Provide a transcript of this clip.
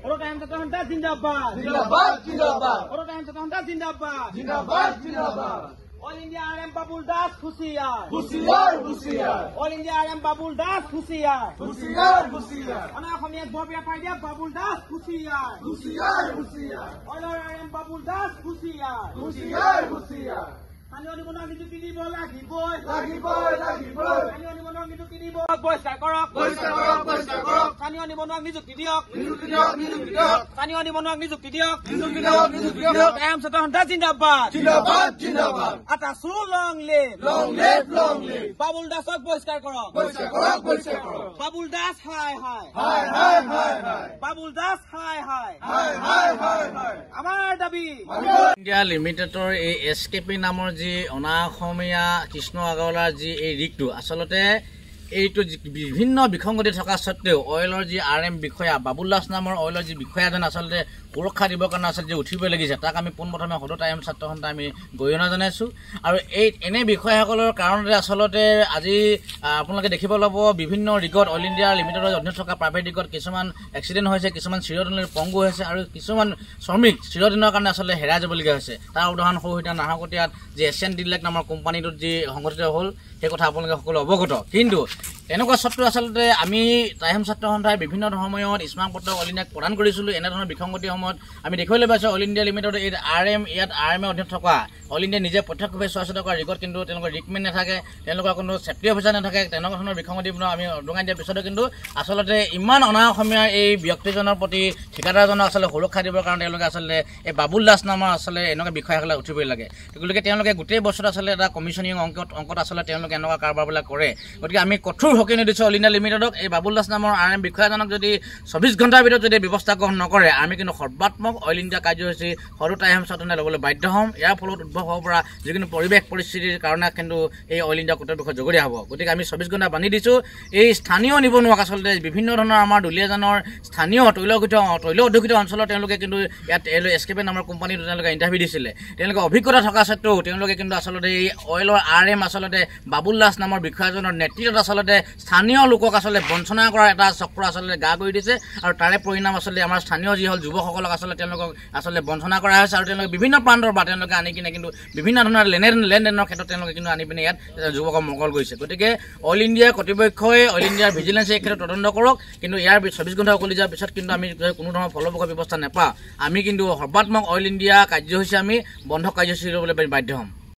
Orokayan Satahanta Zindabad. Zindabad, Zindabad. Orokayan Satahanta Zindabad. Zindabad, Zindabad. All India RM Babul Das Khusiyar. Khusiyar, Khusiyar. All India RM Babul Das Khusiyar. Khusiyar, Khusiyar. Ana Khamiyak Bobia Paidia Babul Das Khusiyar. Khusiyar, Khusiyar. All RM Babul Das Khusiyar. Khusiyar, Khusiyar. Ani Bonang Nitu Kidibo Lagiboy. Lagiboy, Lagiboy. Ani Bonang Nitu Kidibo Boyskar Korok. Boyskar Korok, Boyskar Korok. Ani Bonang Nitu Kidiok. Nitu Kidiok, Nitu Kidiok. Ani Bonang Nitu Kidiok. Nitu Kidiok, Nitu Kidiok. RM Satahanta Zindabad. Zindabad, Zindabad. Atasu long live. Long live, long live. Babul Dasok Boyskar Korok. Boyskar Korok, Boyskar Korok. Babul Das hi hi. Hi, hi, hi, hi. Babul Das hi hi. Hi, hi, hi, hi. Amar dabi. India লিমিটেডৰ এই এছকেপি নামৰ যি অনাঅসমীয়া কৃষ্ণ আগৰৱালাৰ যি এই ৰিগটো আচলতে এইটো বিভিন্ন বিসংগতি থকা সত্ত্বেও অইলৰ যি RM বিষয়া বাবুল দাস নামৰ অইলৰ যি বিষয়াজন আচলতে সুৰক্ষা দিবৰ কাৰণে আচলতে উঠিব লাগিছে তাক আমি পোনপ্ৰথমে সদৌ টাইম ছাত্ৰ সন্থা আমি গৰিহণা জনাইছোঁ আৰু এই এনে বিষয়াসকলৰ কাৰণতে আচলতে আজি আপোনালোকে দেখিব ল'ব বিভিন্ন ৰিগত অল ইণ্ডিয়া লিমিটেডৰ অধীনত থকা প্ৰাইভেট ৰিগত কিছুমান এক্সিডেণ্ট হৈছে কিছুমান চিৰদিনৰ পংগু হৈছে আৰু কিছুমান শ্ৰমিক চিৰদিনৰ কাৰণে আচলতে হেৰাই যাবলগীয়া হৈছে তাৰ উদাহৰণ সহিতে নাহৰকটীয়াত যি এছিয়ান ডিলেক নামৰ কোম্পানীটোত যি সংঘটিত হ'ল সেই কথা আপোনালোকে সকলো অৱগত কিন্তু এনেকুৱা সত্ত্বেও আচলতে আমি টাইম ছাত্ৰ সন্থাই বিভিন্ন সময়ত স্মাৰক পত্ৰ অল ইণ্ডিয়াক প্ৰদান কৰিছিলোঁ এনেধৰণৰ বিসংগতিৰ সময়ত আমি দেখিবলৈ পাইছোঁ অল ইণ্ডিয়া লিমিটেডৰ এই ইয়াত RMৰ অধীনত থকা অল ইণ্ডিয়া নিজে প্ৰত্যক্ষভাৱে চোৱা চিতা কৰা ৰিগত কিন্তু তেওঁলোকৰ ৰিকমেণ্ট নাথাকে তেওঁলোকৰ কোনো ছেফটি অফিচাৰ নাথাকে তেনেকুৱা ধৰণৰ বিসংগতিপূৰ্ণ আমি উদঙাই দিয়াৰ পিছতো কিন্তু আচলতে ইমান অনাঅসমীয়া এই ব্যক্তিজনৰ প্ৰতি ঠিকাদাৰজনক আচলতে সুৰক্ষা দিবৰ কাৰণে তেওঁলোকে আচলতে এই বাবুল দাস নামৰ আচলতে এনেকুৱা বিষয়াসকলে উঠিবই লাগে গতিকে তেওঁলোকে গোটেই বছৰত আচলতে এটা কমিশ্যনিং অংকত আচলতে তেওঁলোকে এনেকুৱা কাৰবাৰবিলাক কৰে গতিকে আমি কঠোৰ সকিনি দিছোঁ অল ইণ্ডিয়া লিমিটেডক এই বাবুল দাস নামৰ RM বিষয়াজনক যদি 24 ঘণ্টাৰ ভিতৰত যদি ব্যৱস্থা গ্ৰহণ নকৰে আমি কিন্তু সৰ্বাত্মক অইল ইণ্ডিয়া কাৰ্যসূচী সদৌ টাইম ছাত্ৰ সন্থাই ল'বলৈ বাধ্য হ'ম ইয়াৰ ফলত উদ্ভৱ হ'ব পৰা যিকোনো পৰিৱেশ পৰিস্থিতিৰ কাৰণে কিন্তু এই অইল ইণ্ডিয়া কৰ্তৃপক্ষ জগৰীয়া হ'ব গতিকে আমি 24 ঘণ্টা বান্ধি দিছোঁ এই স্থানীয় নিবনুৱাক আচলতে বিভিন্ন ধৰণৰ আমাৰ দুলীয়াজানৰ স্থানীয় তৈল অধ্যুষিত অঞ্চলত তেওঁলোকে কিন্তু ইয়াত এছকেপি নামৰ কোম্পানীটো তেওঁলোকে ইণ্টাৰভিউ দিছিলে তেওঁলোকে অভিজ্ঞতা থকা স্বত্বেও তেওঁলোকে কিন্তু আচলতে এই অইলৰ RM আচলতে বাবুল দাস নামৰ বিষয়াজনৰ নেতৃত্বত আচলতে স্থানীয় লোকক আচলতে বঞ্চনা কৰাৰ এটা চক্ৰ আচলতে গা কৰি দিছে আৰু তাৰে পৰিণাম আচলতে আমাৰ স্থানীয় যি হ'ল যুৱকসকলক আচলতে তেওঁলোকক আচলতে বঞ্চনা কৰা হৈছে আৰু তেওঁলোকে বিভিন্ন প্ৰান্তৰ পৰা তেওঁলোকে আনি কিনে কিন্তু বিভিন্ন ধৰণৰ লেনদেনৰ ক্ষেত্ৰত তেওঁলোকে কিন্তু আনি পিনে ইয়াত যুৱকক মকল কৰিছে গতিকে অল ইণ্ডিয়া কৰ্তৃপক্ষই অল ইণ্ডিয়াৰ ভিজিলেন্সে এই ক্ষেত্ৰত তদন্ত কৰক কিন্তু ইয়াৰ 24 ঘণ্টা উকলি যোৱাৰ পিছত কিন্তু আমি কোনো ধৰণৰ ফলপ্ৰসূ ব্যৱস্থা নাপাওঁ আমি কিন্তু সৰ্বাত্মক অইল ইণ্ডিয়া কাৰ্যসূচী আমি বন্ধ কাৰ্যসূচী ল'বলৈ বাধ্য হ'ম